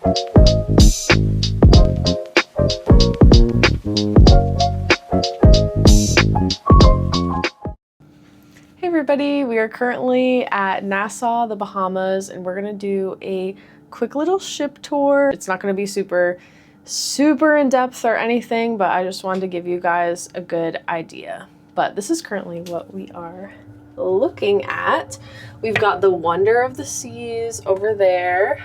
Hey everybody, we are currently at Nassau, the Bahamas, and we're gonna do a quick little ship tour. It's not gonna be super in-depth or anything, but I just wanted to give you guys a good idea. But this is currently what we are looking at. We've got the Wonder of the Seas over there,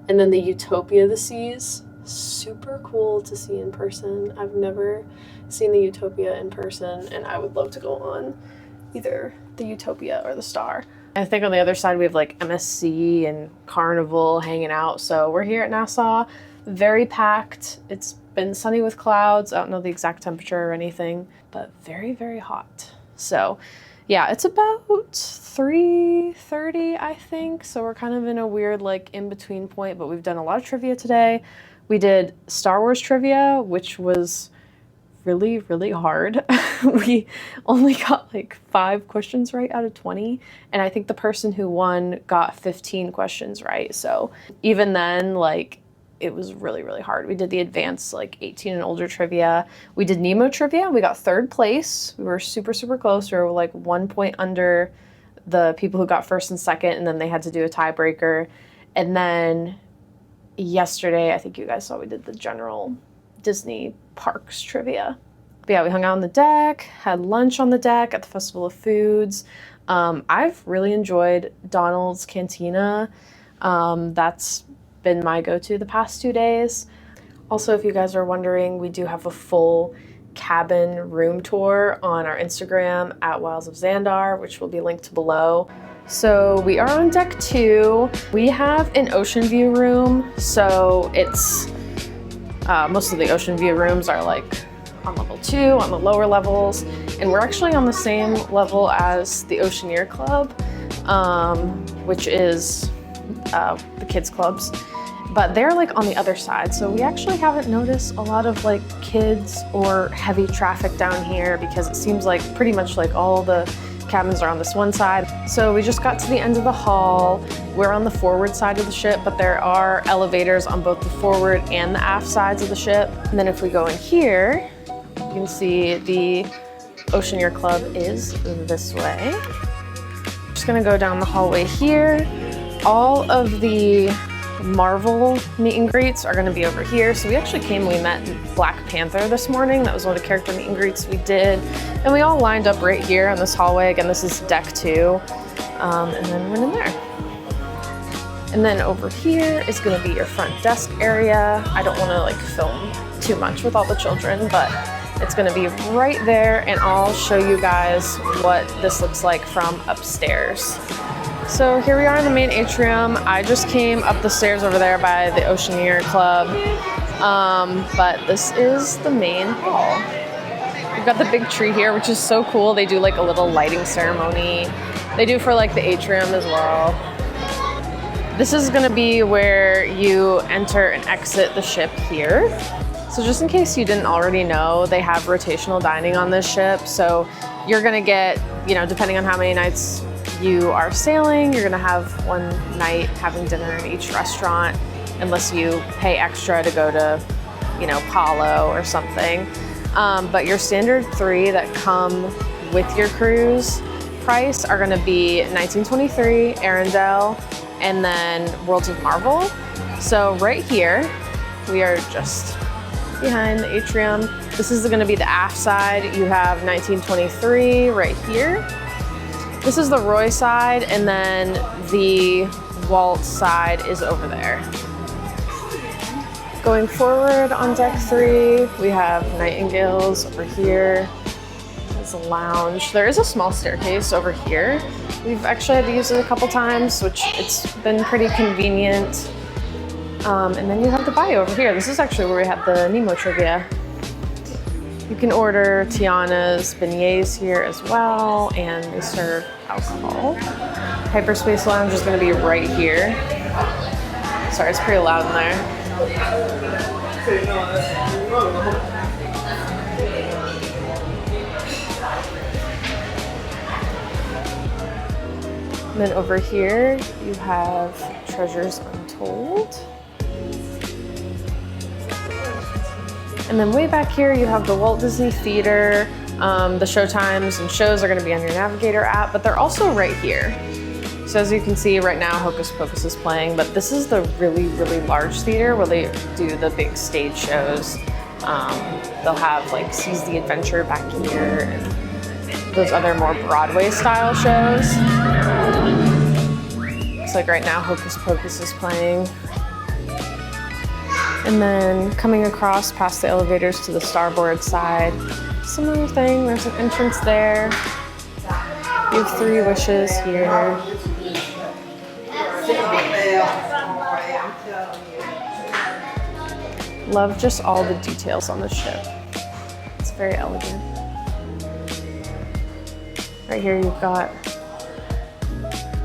and then the Utopia of the Seas. Super cool to see in person. I've never seen the Utopia in person, and I would love to go on either the Utopia or the Star. I think on the other side we have like MSC and Carnival hanging out. So we're here at Nassau, very packed. It's been sunny with clouds. I don't know the exact temperature or anything, but very hot. So yeah, it's about 3:30, I think. So we're kind of in a weird like in-between point, but we've done a lot of trivia today. We did Star Wars trivia, which was really hard. We only got like 5 questions right out of 20, and I think the person who won got 15 questions right. So even then, like, it was really hard. We did the advanced like 18 and older trivia. We did Nemo trivia. We got 3rd place. We were super close. We were like 1 point under the people who got 1st and 2nd, and then they had to do a tiebreaker. And then yesterday, I think you guys saw, we did the general Disney parks trivia. But yeah, we hung out on the deck, had lunch on the deck at the Festival of Foods. I've really enjoyed Donald's Cantina. That's been my go-to the past 2 days. Also, if you guys are wondering, we do have a full cabin room tour on our Instagram at Wilds of Xandar, which will be linked below. So we are on deck 2. We have an ocean view room, so it's most of the ocean view rooms are like on level 2, on the lower levels, and we're actually on the same level as the Oceaneer Club, which is the kids clubs, but they're like on the other side. So we actually haven't noticed a lot of like kids or heavy traffic down here, because it seems like pretty much like all the cabins are on this one side. So we just got to the end of the hall. We're on the forward side of the ship, but there are elevators on both the forward and the aft sides of the ship. And then if we go in here, you can see the Oceaneer Club is this way. Just gonna go down the hallway here. All of the Marvel meet and greets are gonna be over here. So we actually we met Black Panther this morning. That was one of the character meet and greets we did. And we all lined up right here on this hallway. Again, this is deck 2. And then went in there. And then over here is gonna be your front desk area. I don't wanna like film too much with all the children, but it's gonna be right there, and I'll show you guys what this looks like from upstairs. So here we are in the main atrium. I just came up the stairs over there by the Oceaneer Club, but this is the main hall. We've got the big tree here, which is so cool. They do like a little lighting ceremony. They do for like the atrium as well. This is gonna be where you enter and exit the ship here. So just in case you didn't already know, they have rotational dining on this ship. So you're gonna get, you know, depending on how many nights you are sailing, you're gonna have one night having dinner in each restaurant, unless you pay extra to go to, you know, Palo or something. But your standard 3 that come with your cruise price are gonna be 1923, Arendelle, and then Worlds of Marvel. So right here, we are just behind the atrium. This is gonna be the aft side. You have 1923 right here. This is the Roy side, and then the Walt side is over there. Going forward on deck 3, we have Nightingales over here. There's a lounge. There is a small staircase over here. We've actually had to use it a couple times, which it's been pretty convenient. And then you have the bayou over here. This is actually where we had the Nemo trivia. You can order Tiana's beignets here as well, and they serve alcohol. Hyperspace Lounge is going to be right here. Sorry, it's pretty loud in there. And then over here, you have Treasures Untold. And then way back here, you have the Walt Disney Theater. The show times and shows are gonna be on your Navigator app, but they're also right here. So as you can see right now, Hocus Pocus is playing, but this is the really, really large theater where they do the big stage shows. They'll have like Seize the Adventure back here and those other more Broadway style shows. Looks like right now Hocus Pocus is playing. And then coming across past the elevators to the starboard side, similar thing, there's an entrance there. You have 3 wishes here. Love just all the details on the ship. It's very elegant. Right here you've got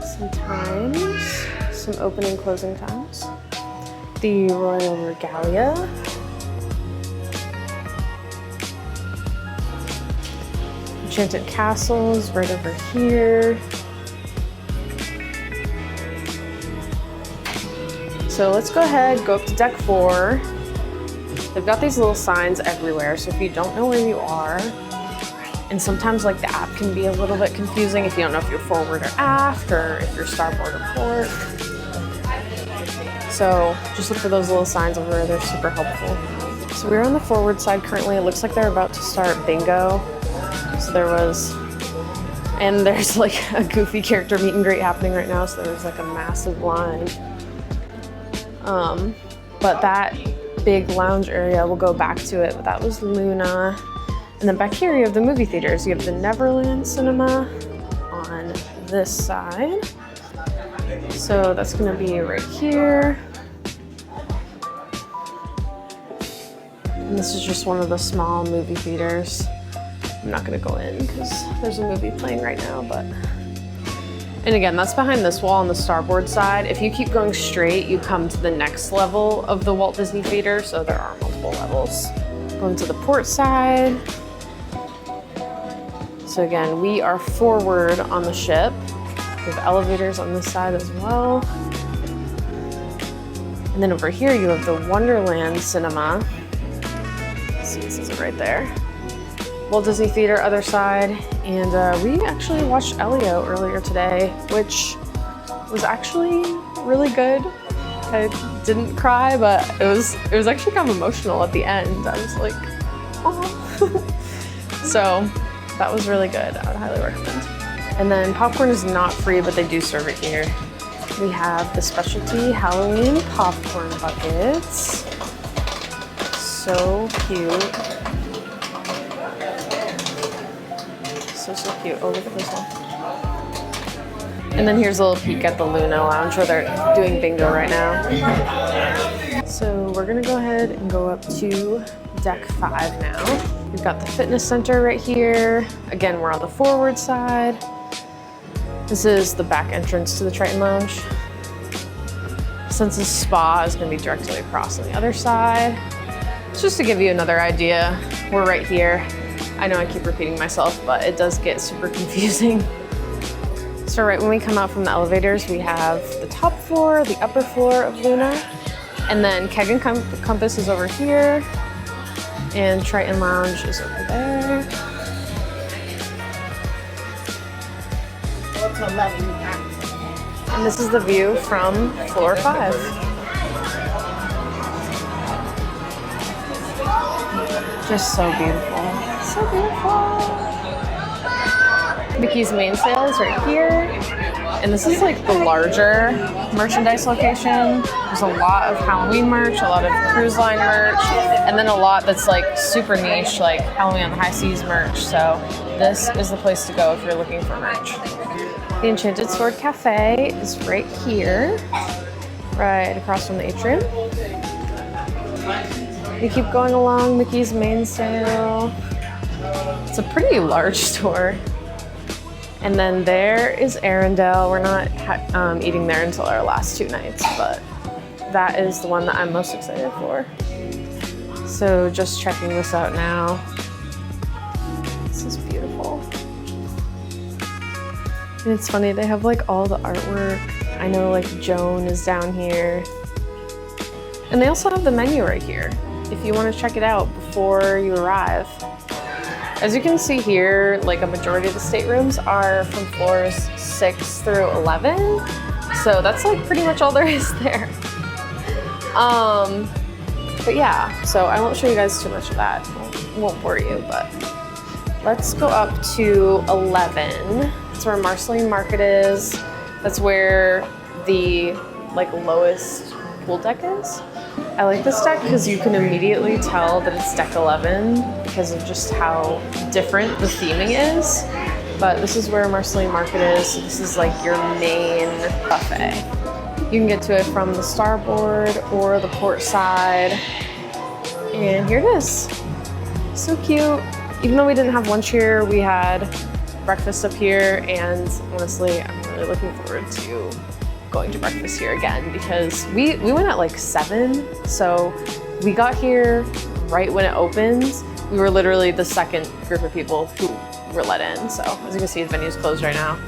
some times, some opening and closing times. The Royal Regalia. Enchanted Castles right over here. So let's go ahead, go up to deck 4. They've got these little signs everywhere, so if you don't know where you are, and sometimes like the app can be a little bit confusing if you don't know if you're forward or aft, or if you're starboard or port. So just look for those little signs over there, they're super helpful. So we're on the forward side currently. It looks like they're about to start bingo. So there's like a Goofy character meet and greet happening right now, so there's like a massive line. But that big lounge area, we'll go back to it, but that was Luna. And then back here you have the movie theaters. You have the Neverland Cinema on this side. So that's gonna be right here. And this is just one of the small movie theaters. I'm not gonna go in because there's a movie playing right now, but. And again, that's behind this wall on the starboard side. If you keep going straight, you come to the next level of the Walt Disney Theater, so there are multiple levels. Going to the port side. So again, we are forward on the ship. We have elevators on this side as well. And then over here, you have the Wonderland Cinema. Let's see, this is it right there. Walt Disney Theater, other side. And we actually watched Elio earlier today, which was actually really good. I didn't cry, but it was actually kind of emotional at the end. I was like, oh. So that was really good. I would highly recommend. And then popcorn is not free, but they do serve it here. We have the specialty Halloween popcorn buckets. So cute. So cute. Oh, look at this one. And then here's a little peek at the Luna Lounge where they're doing bingo right now. So we're gonna go ahead and go up to deck 5 now. We've got the fitness center right here. Again, we're on the forward side. This is the back entrance to the Triton Lounge. Since the spa is gonna be directly across on the other side. Just to give you another idea, we're right here. I know I keep repeating myself, but it does get super confusing. So right when we come out from the elevators, we have the top floor, the upper floor of Luna, and then Keg and Compass is over here, and Triton Lounge is over there. And this is the view from floor 5. Just so beautiful. So beautiful. Mickey's mainsail is right here. And this is like the larger merchandise location. There's a lot of Halloween merch, a lot of cruise line merch, and then a lot that's like super niche, like Halloween on the High Seas merch. So this is the place to go if you're looking for merch. The Enchanted Sword Cafe is right here, right across from the atrium. You keep going along Mickey's mainsail. It's a pretty large store. And then there is Arendelle. We're not eating there until our last 2 nights, but that is the one that I'm most excited for. So just checking this out now. This is beautiful. And it's funny, they have like all the artwork. I know like Joan is down here. And they also have the menu right here. if you want to check it out before you arrive. As you can see here, like a majority of the staterooms are from floors 6 through 11. So that's like pretty much all there is there. But yeah, so I won't show you guys too much of that. Won't bore you, but let's go up to 11. That's where Marceline Market is. That's where the like lowest pool deck is. I like this deck because you can immediately tell that it's deck 11 because of just how different the theming is. But this is where Marceline Market is. So this is like your main buffet. You can get to it from the starboard or the port side. And here it is. So cute. Even though we didn't have lunch here, we had breakfast up here, and honestly, I'm really looking forward to going to breakfast here again because we went at like 7, so we got here right when it opened. We were literally the second group of people who were let in, so as you can see, the venue's closed right now.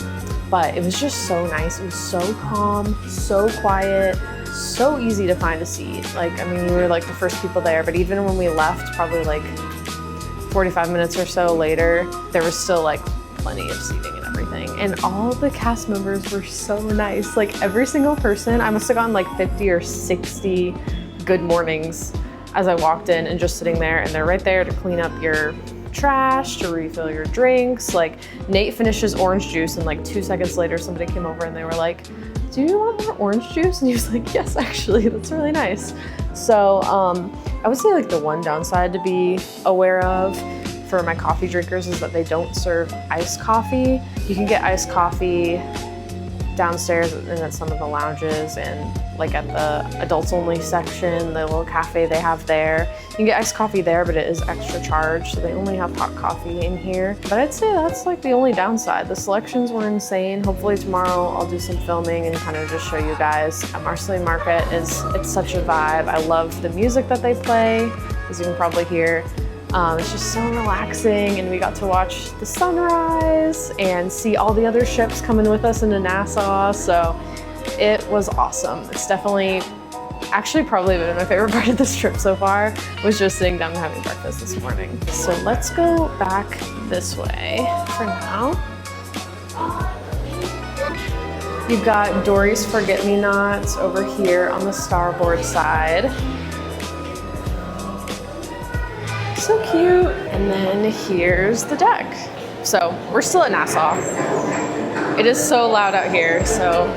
But it was just so nice. It was so calm, so quiet, so easy to find a seat. Like, I mean, we were like the first people there, but even when we left, probably like 45 minutes or so later, there was still like plenty of seating and everything. And all the cast members were so nice. Like every single person, I must have gotten like 50 or 60 good mornings as I walked in and just sitting there, and they're right there to clean up your trash, to refill your drinks. Like Nate finished his orange juice and like 2 seconds later, somebody came over and they were like, do you want more orange juice? And he was like, yes, actually, that's really nice. So I would say like the one downside to be aware of for my coffee drinkers is that they don't serve iced coffee. You can get iced coffee downstairs and at some of the lounges and like at the adults only section, the little cafe they have there. You can get iced coffee there, but it is extra charge, so they only have hot coffee in here. But I'd say that's like the only downside. The selections were insane. Hopefully tomorrow I'll do some filming and kind of just show you guys. Marceline Market it's such a vibe. I love the music that they play, as you can probably hear. It's just so relaxing, and we got to watch the sunrise and see all the other ships coming with us into Nassau, so it was awesome. It's definitely, actually probably been my favorite part of this trip so far, was just sitting down and having breakfast this morning. So let's go back this way for now. You've got Dory's Forget-Me-Nots over here on the starboard side. So cute. And then here's the deck. So we're still at Nassau. It is so loud out here, so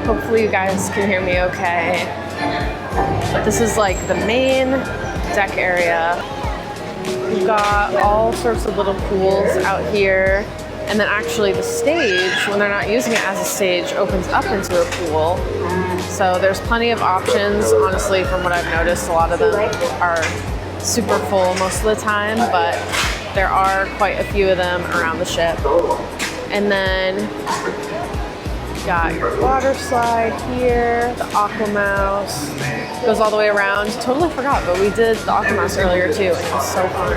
hopefully you guys can hear me okay. But this is like the main deck area. We've got all sorts of little pools out here. And then actually the stage, when they're not using it as a stage, opens up into a pool. So there's plenty of options. Honestly, from what I've noticed, a lot of them are super full most of the time, but there are quite a few of them around the ship. And then you got your water slide here, the Aqua Mouse, goes all the way around. Totally forgot, but we did the Aqua Mouse earlier too, and it was so fun.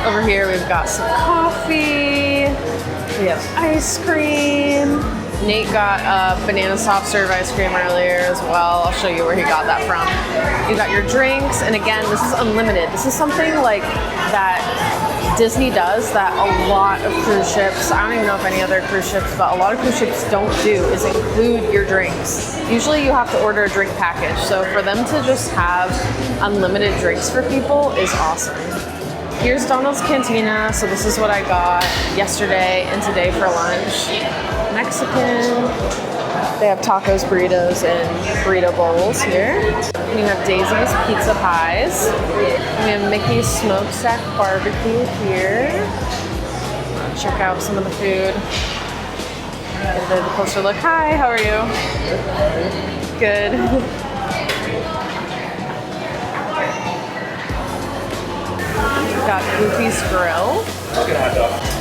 Over here we've got some coffee, we have ice cream. Nate got a banana soft serve ice cream earlier as well. I'll show you where he got that from. You got your drinks, and again, this is unlimited. This is something like that Disney does that a lot of cruise ships, I don't even know if any other cruise ships, but a lot of cruise ships don't do, is include your drinks. Usually you have to order a drink package, so for them to just have unlimited drinks for people is awesome. Here's Donald's Cantina. So this is what I got yesterday and today for lunch. Mexican. They have tacos, burritos, and burrito bowls here. And you have Daisy's Pizza Pies. And we have Mickey's Smokestack Barbecue here. Check out some of the food. Give the closer look. Hi, how are you? Good. We've got Goofy's Grill.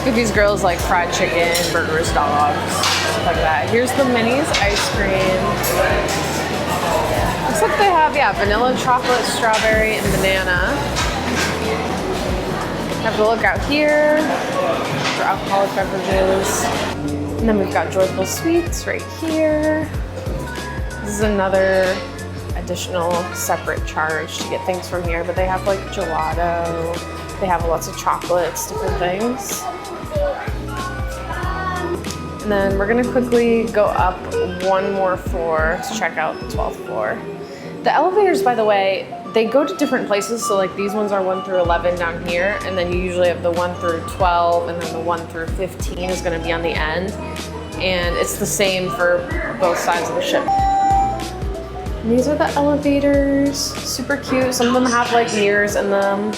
Goofy's Grill is like fried chicken, burgers, dogs, stuff like that. Here's the Minnie's ice cream. Looks like they have, yeah, vanilla, chocolate, strawberry, and banana. Have a look out here for alcoholic beverages. And then we've got Joyful Sweets right here. This is another additional separate charge to get things from here, but they have like gelato, they have lots of chocolates, different things. And then we're gonna quickly go up one more floor to check out the 12th floor. The elevators, by the way, they go to different places. So like these ones are 1 through 11 down here, and then you usually have the 1 through 12, and then the 1 through 15 is gonna be on the end. And it's the same for both sides of the ship. And these are the elevators, super cute. Some of them have like mirrors in them.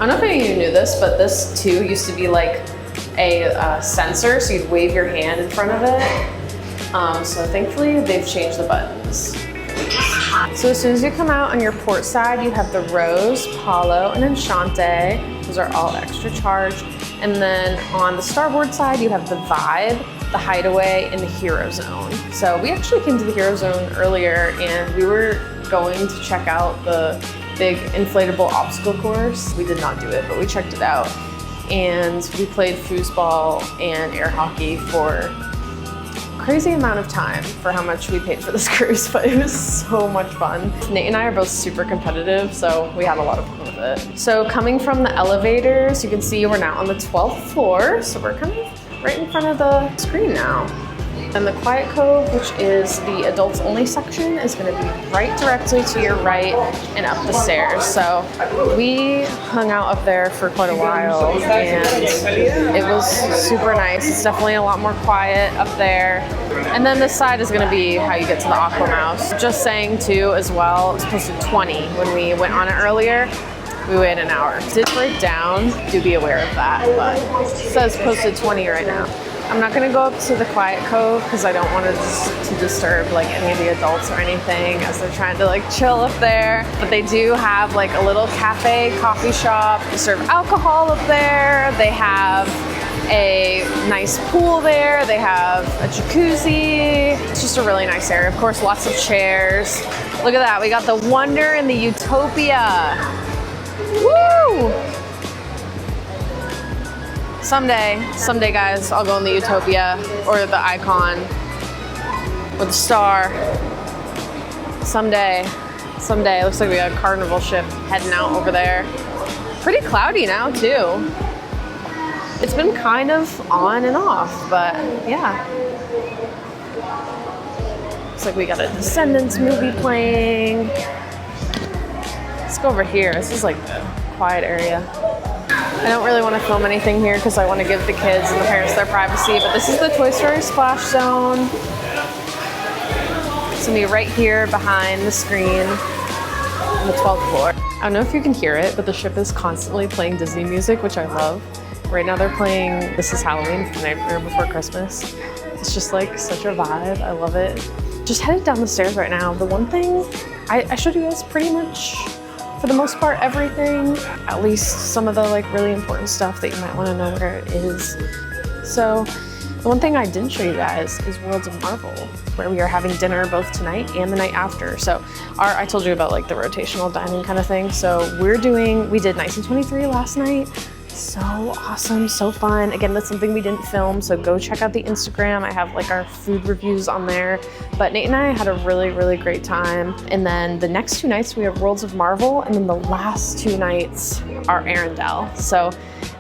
I don't know if any of you knew this, but this too used to be like a sensor, so you'd wave your hand in front of it. So thankfully they've changed the buttons. So as soon as you come out on your port side, you have the Rose, Palo, and Enchante. Those are all extra charge. And then on the starboard side, you have the Vibe, the Hideaway, and the Hero Zone. So we actually came to the Hero Zone earlier, and we were going to check out the big inflatable obstacle course. We did not do it, but we checked it out. And we played foosball and air hockey for crazy amount of time for how much we paid for this cruise, but it was so much fun. Nate and I are both super competitive, so we had a lot of fun with it. So coming from the elevators, you can see we're now on the 12th floor, so we're kind of right in front of the screen now. And the Quiet Cove, which is the adults only section, is gonna be right directly to your right and up the stairs. So we hung out up there for quite a while, and it was super nice. It's definitely a lot more quiet up there. And then this side is gonna be how you get to the Aqua Mouse. Just saying too, as well, it's posted 20 when we went on it earlier. We waited an hour. It did break down, do be aware of that, but it says posted 20 right now. I'm not gonna go up to the Quiet Cove because I don't want to disturb like any of the adults or anything as they're trying to like chill up there. But they do have like a little cafe, coffee shop. They serve alcohol up there. They have a nice pool there. They have a jacuzzi. It's just a really nice area. Of course, lots of chairs. Look at that, we got the Wonder and the Utopia. Woo! Someday guys, I'll go in the Utopia or the Icon or the Star. Someday. Looks like we got a Carnival ship heading out over there. Pretty cloudy now too. It's been kind of on and off, but yeah. Looks like we got a Descendants movie playing. Let's go over here. This is like the quiet area. I don't really want to film anything here because I want to give the kids and the parents their privacy, but this is the Toy Story Splash Zone. It's gonna be right here behind the screen on the 12th floor. I don't know if you can hear it, but the ship is constantly playing Disney music, which I love. Right now they're playing This Is Halloween from Nightmare Before Christmas. It's just like such a vibe. I love it. Just headed down the stairs right now. The one thing, I showed you guys pretty much, for the most part, everything, at least some of the like really important stuff that you might want to know where it is. So the one thing I didn't show you guys is Worlds of Marvel, where we are having dinner both tonight and the night after. So I told you about like the rotational dining kind of thing. So we did 1923 last night. So awesome, so fun. Again, that's something we didn't film, so go check out the Instagram. I have like our food reviews on there. But Nate and I had a really, really great time. And then the next 2 nights we have Worlds of Marvel, and then the last 2 nights are Arendelle. So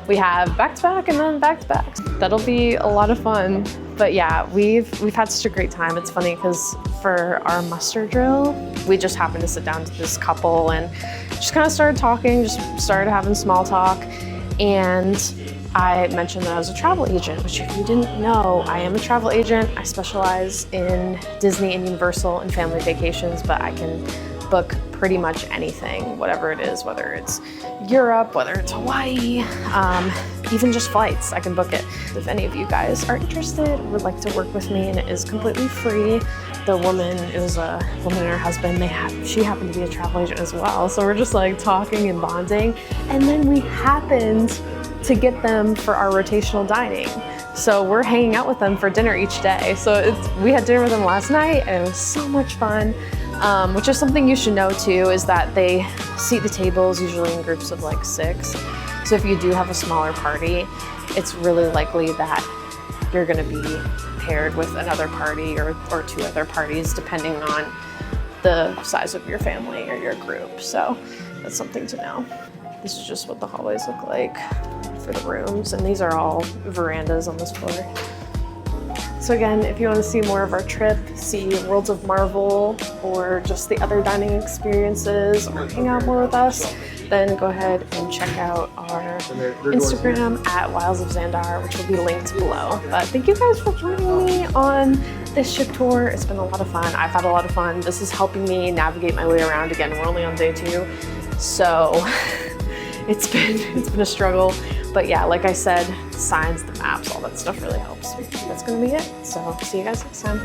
we have back-to-back and then back-to-back. That'll be a lot of fun. But yeah, we've had such a great time. It's funny because for our muster drill, we just happened to sit down to this couple and just kind of started talking, just started having small talk. And I mentioned that I was a travel agent, which if you didn't know, I am a travel agent. I specialize in Disney and Universal and family vacations, but I can book pretty much anything, whatever it is, whether it's Europe, whether it's Hawaii, even just flights, I can book it. If any of you guys are interested, would like to work with me, and it is completely free. The woman, it was a woman and her husband, she happened to be a travel agent as well. So we're just like talking and bonding. And then we happened to get them for our rotational dining. So we're hanging out with them for dinner each day. So we had dinner with them last night and it was so much fun. Which is something you should know too, is that they seat the tables usually in groups of like 6. So if you do have a smaller party, it's really likely that you're gonna be paired with another party or 2 other parties, depending on the size of your family or your group. So that's something to know. This is just what the hallways look like for the rooms, and these are all verandas on this floor. So again, if you want to see more of our trip, see Worlds of Marvel, or just the other dining experiences, or hang out more with us, then go ahead and check out our Instagram at Wiles of Xandar, which will be linked below. But thank you guys for joining me on this ship tour. It's been a lot of fun. I've had a lot of fun. This is helping me navigate my way around. Again, we're only on day 2, so it's been a struggle. But yeah, like I said, signs, the maps, all that stuff really helps. That's gonna be it. So see you guys next time.